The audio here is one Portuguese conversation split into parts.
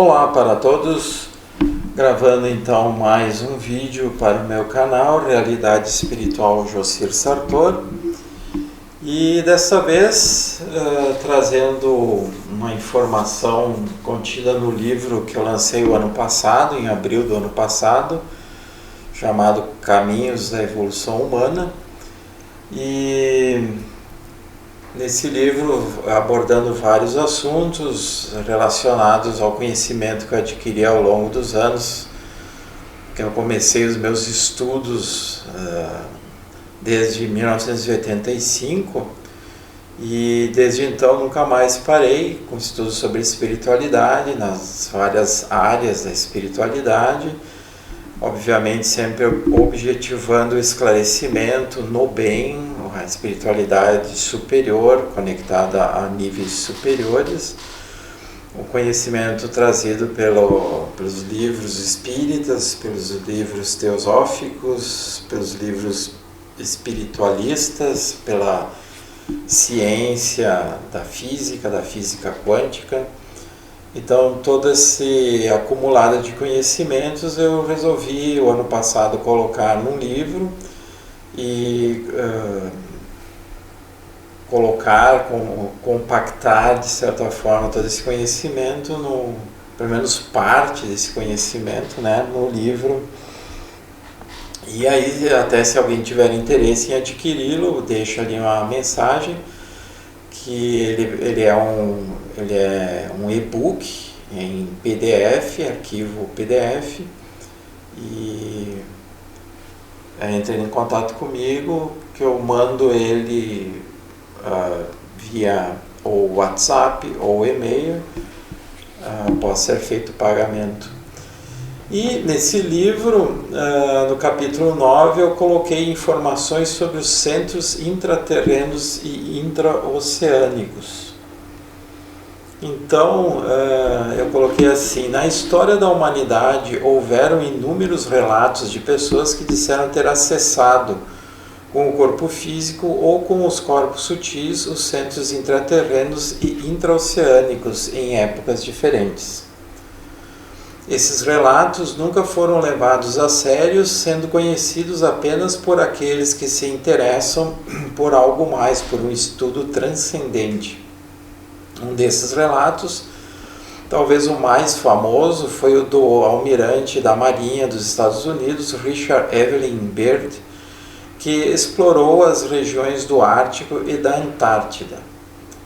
Olá para todos, gravando então mais um vídeo para o meu canal Realidade Espiritual Jocir Sartor, e dessa vez trazendo uma informação contida no livro que eu lancei o ano passado, em abril do ano passado, chamado Caminhos da Evolução Humana. E nesse livro, abordando vários assuntos relacionados ao conhecimento que eu adquiri ao longo dos anos, que eu comecei os meus estudos desde 1985, e desde então nunca mais parei com estudos sobre espiritualidade, nas várias áreas da espiritualidade, obviamente sempre objetivando o esclarecimento no bem, a espiritualidade superior, conectada a níveis superiores, o conhecimento trazido pelos livros espíritas, pelos livros teosóficos, pelos livros espiritualistas, pela ciência da física quântica. Então, todo esse acumulado de conhecimentos eu resolvi, o ano passado, colocar num livro e compactar, de certa forma, todo esse conhecimento, pelo menos parte desse conhecimento, no livro. E aí, até se alguém tiver interesse em adquiri-lo, deixo ali uma mensagem, que ele é um e-book em PDF, arquivo PDF, e entre em contato comigo, que eu mando ele via ou WhatsApp ou e-mail, pode ser feito o pagamento. E nesse livro, no capítulo 9, eu coloquei informações sobre os centros intraterrenos e intraoceânicos. Então, eu coloquei assim: na história da humanidade houveram inúmeros relatos de pessoas que disseram ter acessado com o corpo físico ou com os corpos sutis os centros intraterrenos e intraoceânicos em épocas diferentes. Esses relatos nunca foram levados a sério, sendo conhecidos apenas por aqueles que se interessam por algo mais, por um estudo transcendente. Um desses relatos, talvez o mais famoso, foi o do almirante da Marinha dos Estados Unidos, Richard Evelyn Byrd, que explorou as regiões do Ártico e da Antártida.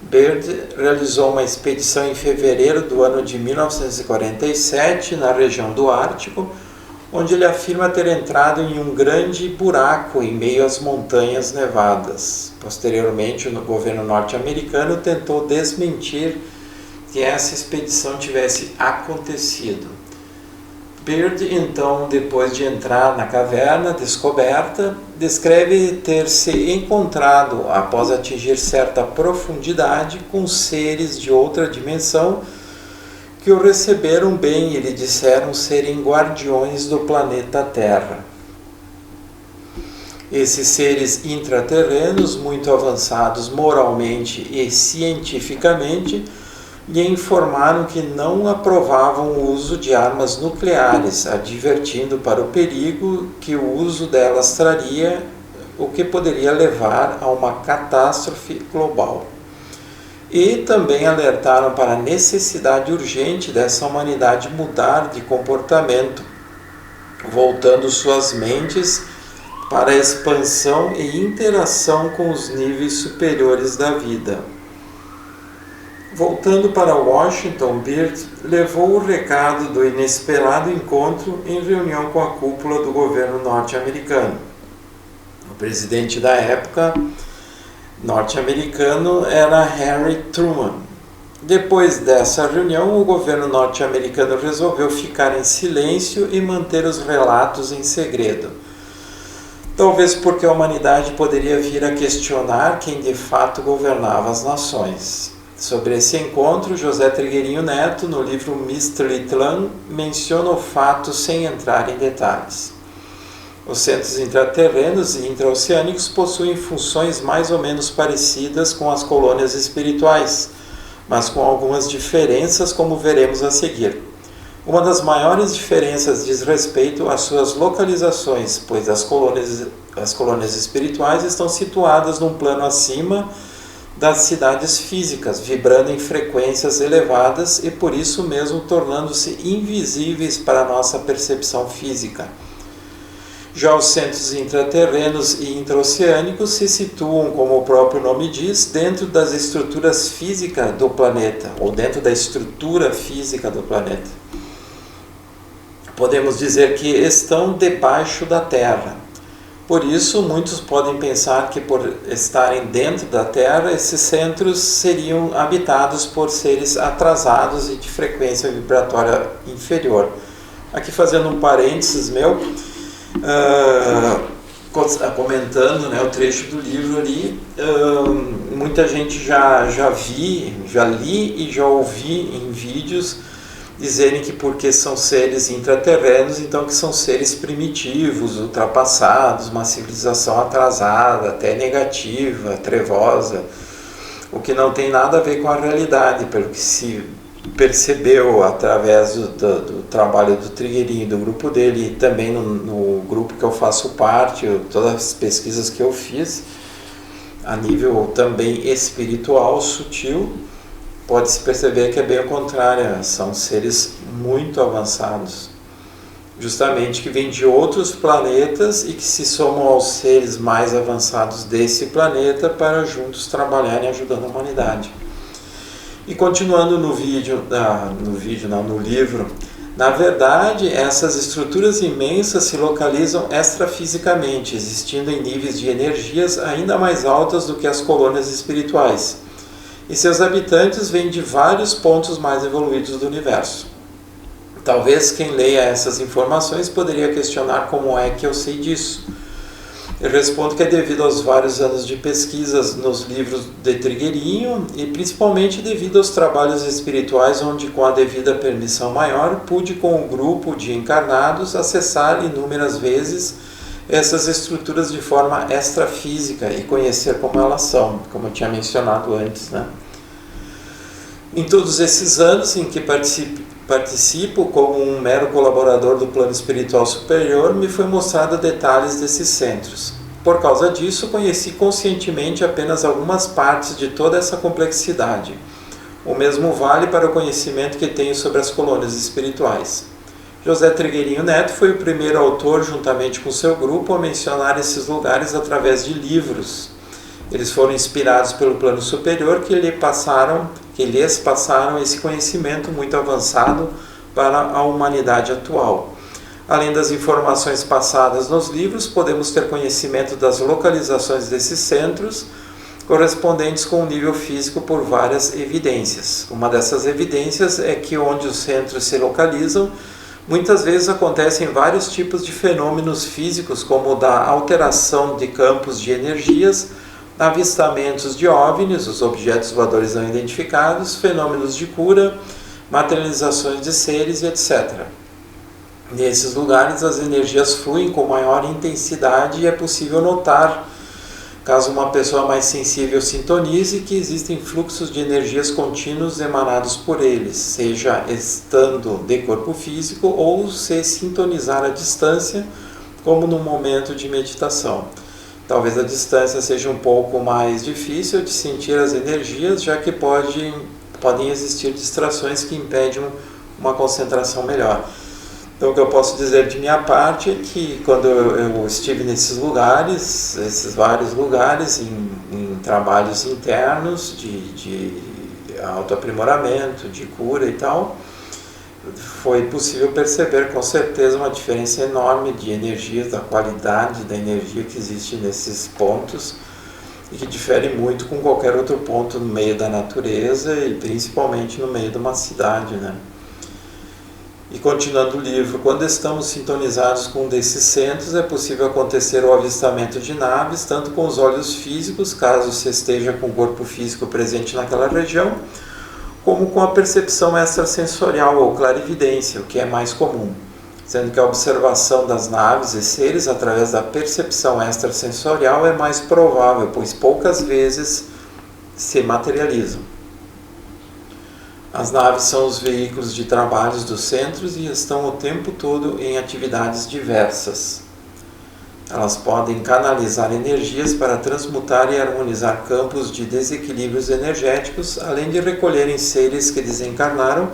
Byrd realizou uma expedição em fevereiro do ano de 1947 na região do Ártico, onde ele afirma ter entrado em um grande buraco em meio às montanhas nevadas. Posteriormente, o governo norte-americano tentou desmentir que essa expedição tivesse acontecido. Byrd, então, depois de entrar na caverna descoberta, descreve ter se encontrado, após atingir certa profundidade, com seres de outra dimensão que o receberam bem e lhe disseram serem guardiões do planeta Terra. Esses seres intraterrenos, muito avançados moralmente e cientificamente, lhe informaram que não aprovavam o uso de armas nucleares, advertindo para o perigo que o uso delas traria, o que poderia levar a uma catástrofe global. E também alertaram para a necessidade urgente dessa humanidade mudar de comportamento, voltando suas mentes para a expansão e interação com os níveis superiores da vida. Voltando para Washington, Byrd levou o recado do inesperado encontro em reunião com a cúpula do governo norte-americano. O presidente da época norte-americano era Harry Truman. Depois dessa reunião, o governo norte-americano resolveu ficar em silêncio e manter os relatos em segredo. Talvez porque a humanidade poderia vir a questionar quem de fato governava as nações. Sobre esse encontro, José Trigueirinho Neto, no livro Mistritlan, menciona o fato sem entrar em detalhes. Os centros intraterrenos e intraoceânicos possuem funções mais ou menos parecidas com as colônias espirituais, mas com algumas diferenças, como veremos a seguir. Uma das maiores diferenças diz respeito às suas localizações, pois as colônias espirituais estão situadas num plano acima das cidades físicas, vibrando em frequências elevadas e por isso mesmo tornando-se invisíveis para a nossa percepção física. Já os centros intraterrenos e intraoceânicos se situam, como o próprio nome diz, dentro das estruturas físicas do planeta, ou dentro da estrutura física do planeta. Podemos dizer que estão debaixo da Terra. Por isso, muitos podem pensar que por estarem dentro da Terra, esses centros seriam habitados por seres atrasados e de frequência vibratória inferior. Aqui fazendo um parênteses meu, comentando, né, o trecho do livro ali, muita gente já li e já ouvi em vídeos dizerem que porque são seres intraterrenos, então que são seres primitivos, ultrapassados, uma civilização atrasada, até negativa, trevosa, o que não tem nada a ver com a realidade, pelo que se percebeu através do trabalho do Trigueirinho, do grupo dele, e também no grupo que eu faço parte, todas as pesquisas que eu fiz, a nível também espiritual, sutil, pode-se perceber que é bem o contrário, são seres muito avançados, justamente que vêm de outros planetas e que se somam aos seres mais avançados desse planeta para juntos trabalharem ajudando a humanidade. E continuando no livro, na verdade, essas estruturas imensas se localizam extrafisicamente, existindo em níveis de energias ainda mais altas do que as colônias espirituais. E seus habitantes vêm de vários pontos mais evoluídos do universo. Talvez quem leia essas informações poderia questionar como é que eu sei disso. Eu respondo que é devido aos vários anos de pesquisas nos livros de Trigueirinho e principalmente devido aos trabalhos espirituais onde, com a devida permissão maior, pude com o grupo de encarnados acessar inúmeras vezes essas estruturas de forma extrafísica e conhecer como elas são, como eu tinha mencionado antes, né? Em todos esses anos em que participo como um mero colaborador do plano espiritual superior, me foi mostrado detalhes desses centros. Por causa disso, conheci conscientemente apenas algumas partes de toda essa complexidade. O mesmo vale para o conhecimento que tenho sobre as colônias espirituais. José Trigueirinho Neto foi o primeiro autor, juntamente com seu grupo, a mencionar esses lugares através de livros. Eles foram inspirados pelo plano superior que lhes passaram esse conhecimento muito avançado para a humanidade atual. Além das informações passadas nos livros, podemos ter conhecimento das localizações desses centros, correspondentes com o nível físico por várias evidências. Uma dessas evidências é que onde os centros se localizam, muitas vezes acontecem vários tipos de fenômenos físicos, como o da alteração de campos de energias, avistamentos de OVNIs, os objetos voadores não identificados, fenômenos de cura, materializações de seres e etc. Nesses lugares as energias fluem com maior intensidade e é possível notar, caso uma pessoa mais sensível sintonize, que existem fluxos de energias contínuos emanados por eles, seja estando de corpo físico ou se sintonizar à distância, como no momento de meditação. Talvez a distância seja um pouco mais difícil de sentir as energias, já que podem existir distrações que impedem uma concentração melhor. Então, o que eu posso dizer de minha parte é que quando eu estive nesses lugares, esses vários lugares, em trabalhos internos de autoaprimoramento, de cura e tal, foi possível perceber com certeza uma diferença enorme de energias, da qualidade da energia que existe nesses pontos e que difere muito com qualquer outro ponto no meio da natureza e principalmente no meio de uma cidade, né? E continuando o livro, quando estamos sintonizados com um desses centros, é possível acontecer o avistamento de naves, tanto com os olhos físicos, caso se esteja com o corpo físico presente naquela região, como com a percepção extrasensorial ou clarividência, o que é mais comum, sendo que a observação das naves e seres através da percepção extrasensorial é mais provável, pois poucas vezes se materializam. As naves são os veículos de trabalhos dos centros e estão o tempo todo em atividades diversas. Elas podem canalizar energias para transmutar e harmonizar campos de desequilíbrios energéticos, além de recolherem seres que desencarnaram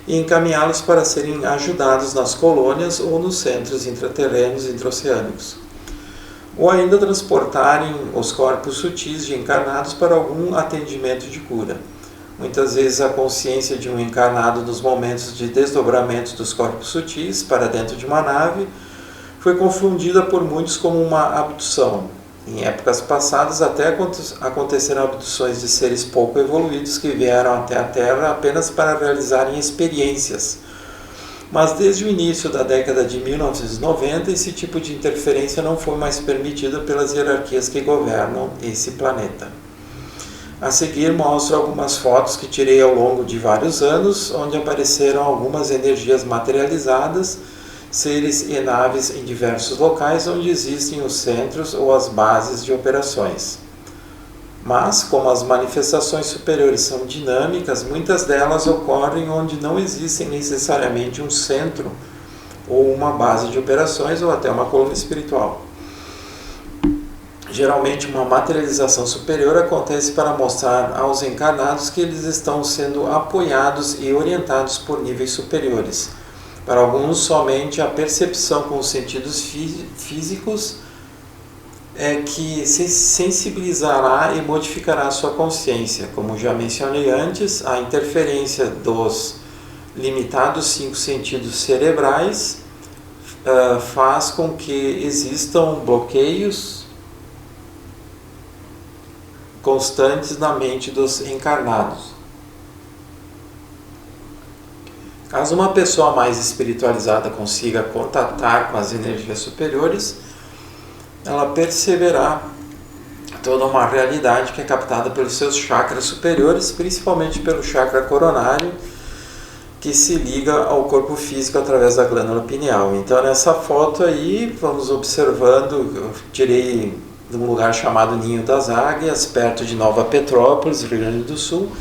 e encaminhá-los para serem ajudados nas colônias ou nos centros intraterrenos e intraoceânicos, ou ainda transportarem os corpos sutis de encarnados para algum atendimento de cura. Muitas vezes a consciência de um encarnado nos momentos de desdobramento dos corpos sutis para dentro de uma nave foi confundida por muitos como uma abdução. Em épocas passadas até aconteceram abduções de seres pouco evoluídos que vieram até a Terra apenas para realizarem experiências. Mas desde o início da década de 1990, esse tipo de interferência não foi mais permitida pelas hierarquias que governam esse planeta. A seguir mostro algumas fotos que tirei ao longo de vários anos, onde apareceram algumas energias materializadas, seres e naves em diversos locais onde existem os centros ou as bases de operações. Mas, como as manifestações superiores são dinâmicas, muitas delas ocorrem onde não existe necessariamente um centro ou uma base de operações ou até uma coluna espiritual. Geralmente, uma materialização superior acontece para mostrar aos encarnados que eles estão sendo apoiados e orientados por níveis superiores. Para alguns, somente a percepção com os sentidos físicos é que se sensibilizará e modificará a sua consciência. Como já mencionei antes, a interferência dos limitados 5 sentidos cerebrais faz com que existam bloqueios constantes na mente dos encarnados. Caso uma pessoa mais espiritualizada consiga contatar com as energias superiores, ela perceberá toda uma realidade que é captada pelos seus chakras superiores, principalmente pelo chakra coronário, que se liga ao corpo físico através da glândula pineal. Então nessa foto aí, vamos observando, eu tirei de um lugar chamado Ninho das Águias, perto de Nova Petrópolis, Rio Grande do Sul.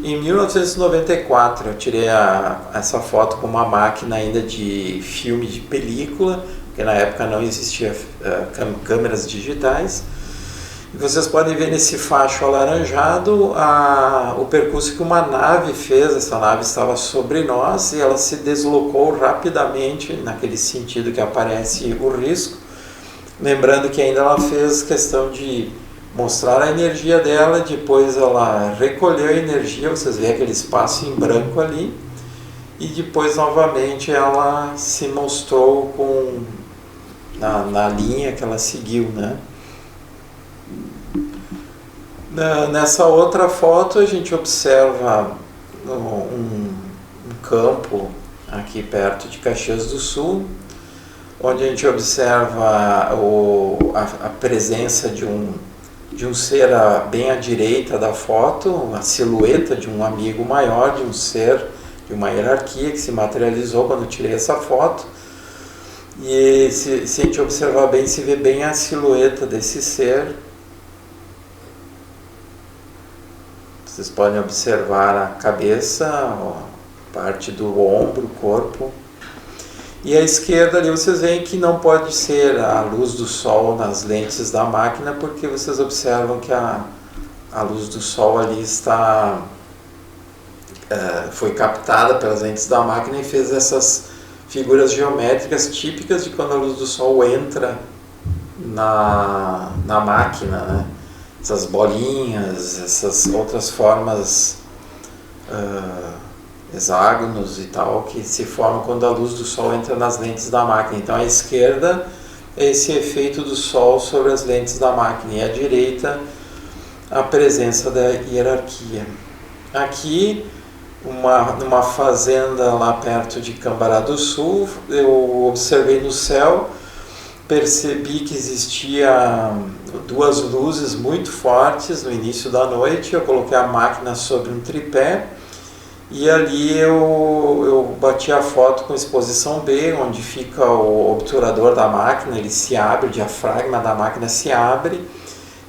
Em 1994 eu tirei essa foto com uma máquina ainda de filme de película, porque na época não existia câmeras digitais. E vocês podem ver nesse facho alaranjado o percurso que uma nave fez. Essa nave estava sobre nós e ela se deslocou rapidamente, naquele sentido que aparece o risco. Lembrando que ainda ela fez questão de mostrar a energia dela, depois ela recolheu a energia, vocês veem aquele espaço em branco ali, e depois novamente ela se mostrou na linha que ela seguiu, né? Nessa outra foto a gente observa um campo aqui perto de Caxias do Sul, onde a gente observa a presença de um ser bem à direita da foto, a silhueta de um amigo maior, de um ser, de uma hierarquia que se materializou quando eu tirei essa foto. E se a gente observar bem, se vê bem a silhueta desse ser. Vocês podem observar a cabeça, a parte do ombro, o corpo. E à esquerda ali vocês veem que não pode ser a luz do sol nas lentes da máquina, porque vocês observam que a luz do sol ali foi captada pelas lentes da máquina e fez essas figuras geométricas típicas de quando a luz do sol entra na máquina, né? Essas bolinhas, essas outras formas, hexágonos e tal, que se formam quando a luz do sol entra nas lentes da máquina. Então à esquerda é esse efeito do sol sobre as lentes da máquina, e à direita a presença da hierarquia. Aqui, numa fazenda lá perto de Cambará do Sul, eu observei no céu, percebi que existia 2 luzes muito fortes no início da noite. Eu coloquei a máquina sobre um tripé e ali eu bati a foto com exposição B, onde fica o obturador da máquina. Ele se abre, o diafragma da máquina se abre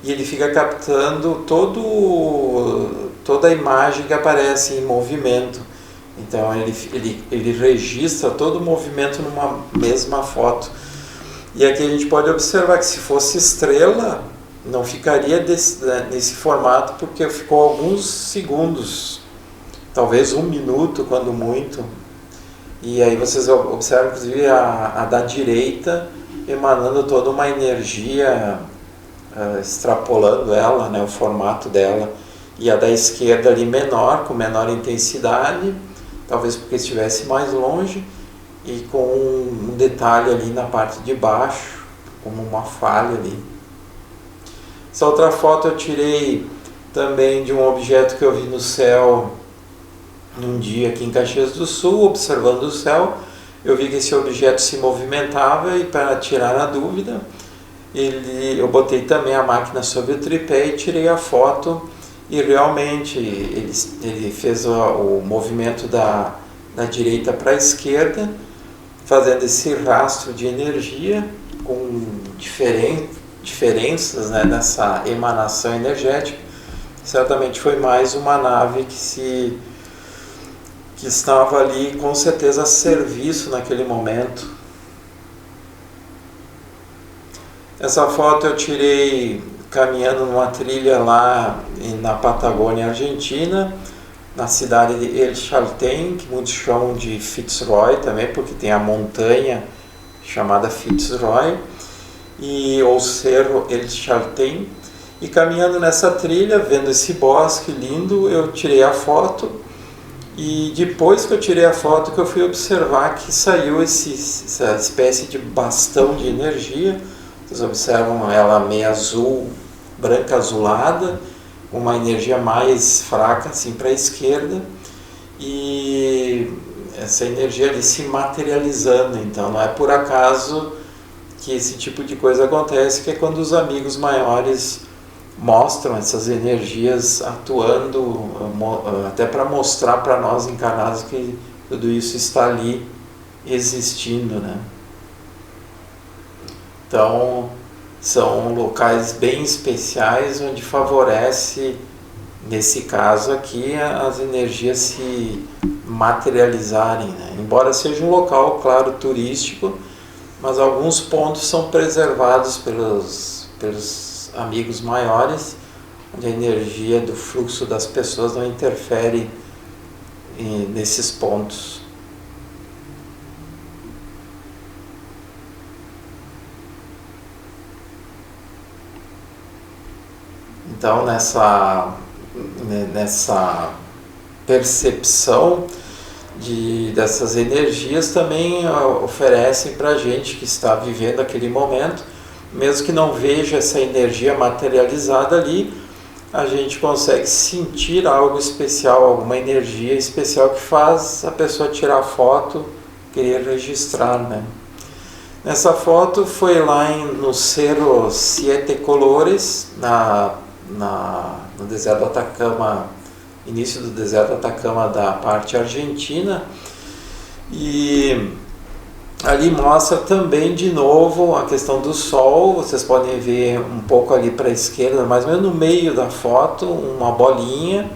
e ele fica captando todo toda a imagem que aparece em movimento. Então ele registra todo o movimento numa mesma foto. E aqui a gente pode observar que se fosse estrela, não ficaria nesse formato, porque ficou alguns segundos, talvez 1 minuto quando muito. E aí vocês observam inclusive a da direita emanando toda uma energia, extrapolando ela, né, o formato dela, e a da esquerda ali menor, com menor intensidade, talvez porque estivesse mais longe, e com um detalhe ali na parte de baixo, como uma falha ali. Essa outra foto eu tirei também de um objeto que eu vi no céu num dia aqui em Caxias do Sul, observando o céu. Eu vi que esse objeto se movimentava, e para tirar a dúvida, eu botei também a máquina sobre o tripé e tirei a foto, e realmente ele fez o movimento da direita para a esquerda, fazendo esse rastro de energia com diferenças, né, nessa emanação energética. Certamente foi mais uma nave que estava ali com certeza a serviço naquele momento. Essa foto eu tirei caminhando numa trilha lá na Patagônia Argentina, na cidade de El Chaltén, que muitos chamam de Fitzroy também, porque tem a montanha chamada Fitzroy, ou Cerro El Chaltén. E caminhando nessa trilha, vendo esse bosque lindo, eu tirei a foto, e depois que eu tirei a foto que eu fui observar que saiu essa espécie de bastão de energia. Vocês observam ela meio azul, branca azulada, uma energia mais fraca assim para a esquerda, e essa energia ali se materializando. Então não é por acaso que esse tipo de coisa acontece, que é quando os amigos maiores mostram essas energias atuando, até para mostrar para nós encarnados que tudo isso está ali existindo, né? Então são locais bem especiais onde favorece, nesse caso aqui, as energias se materializarem, né? Embora seja um local, claro, turístico, mas alguns pontos são preservados pelos amigos maiores, onde a energia do fluxo das pessoas não interfere nesses pontos. Então nessa percepção dessas energias também oferecem para a gente que está vivendo aquele momento, mesmo que não veja essa energia materializada ali, a gente consegue sentir algo especial, alguma energia especial que faz a pessoa tirar foto, querer registrar, né? Nessa foto foi lá no Cerro Siete Colores, no deserto do Atacama, início do deserto do Atacama da parte argentina, e ali mostra também de novo a questão do Sol. Vocês podem ver um pouco ali para a esquerda, mais ou menos no meio da foto, uma bolinha,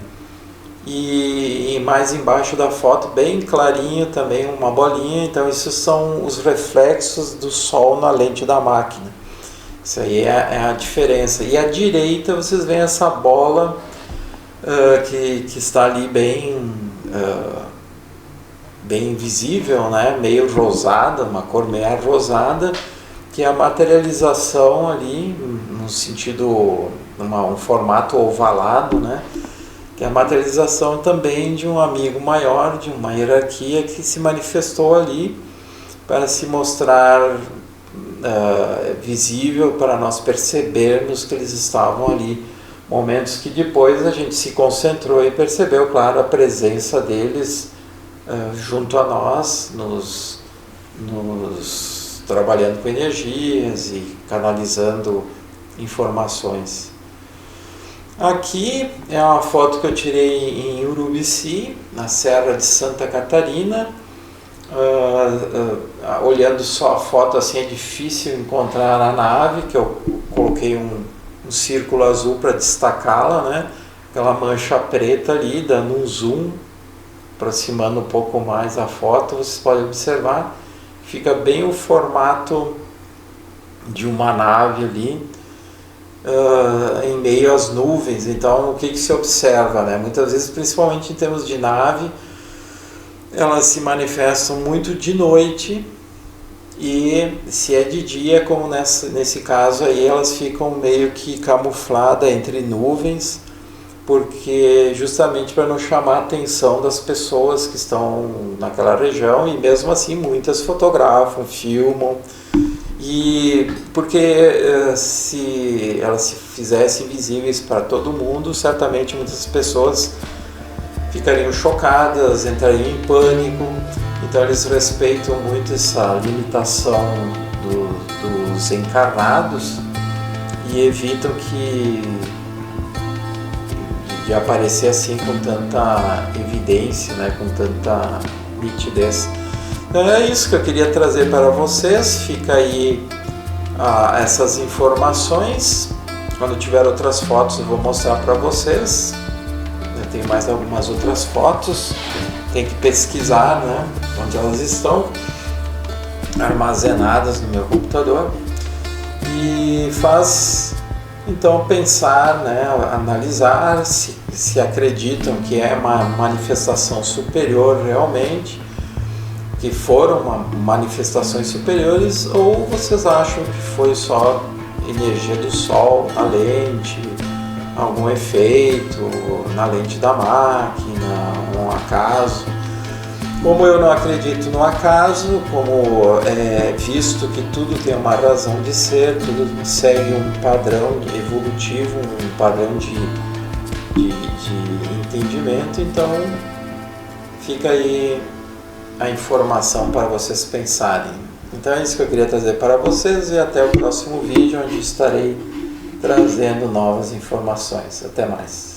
e mais embaixo da foto, bem clarinho também, uma bolinha. Então isso são os reflexos do Sol na lente da máquina. Isso aí é a diferença. E à direita vocês veem essa bola que está ali bem visível, né? Meio rosada, uma cor meio rosada, que é a materialização ali, no sentido, um formato ovalado, né? Que é a materialização também de um amigo maior, de uma hierarquia que se manifestou ali para se mostrar visível, para nós percebermos que eles estavam ali. Momentos que depois a gente se concentrou e percebeu, claro, a presença deles junto a nós, nos trabalhando com energias e canalizando informações. Aqui é uma foto que eu tirei em Urubici, na Serra de Santa Catarina. Olhando só a foto assim é difícil encontrar a nave, que eu coloquei um círculo azul para destacá-la, né? aquela mancha preta ali, dando um zoom, aproximando um pouco mais a foto, vocês podem observar, fica bem o formato de uma nave ali, em meio às nuvens. Então o que se observa, né? Muitas vezes, principalmente em termos de nave, elas se manifestam muito de noite, e se é de dia, como nesse caso aí, elas ficam meio que camufladas entre nuvens, porque justamente para não chamar a atenção das pessoas que estão naquela região, e mesmo assim muitas fotografam, filmam, e porque se elas se fizessem visíveis para todo mundo, certamente muitas pessoas ficariam chocadas, entrariam em pânico. Então eles respeitam muito essa limitação dos encarnados e evitam de aparecer assim com tanta evidência, né, com tanta nitidez. Então é isso que eu queria trazer para vocês. Fica aí essas informações. Quando tiver outras fotos eu vou mostrar para vocês. Eu tenho mais algumas outras fotos, tem que pesquisar, né, onde elas estão armazenadas no meu computador, e faz então pensar, né, analisar se acreditam que é uma manifestação superior realmente, que foram manifestações superiores, ou vocês acham que foi só energia do Sol na lente, algum efeito na lente da máquina, um acaso. Como eu não acredito no acaso, como visto que tudo tem uma razão de ser, tudo segue um padrão evolutivo, um padrão de entendimento, então fica aí a informação para vocês pensarem. Então é isso que eu queria trazer para vocês, e até o próximo vídeo, onde estarei trazendo novas informações. Até mais.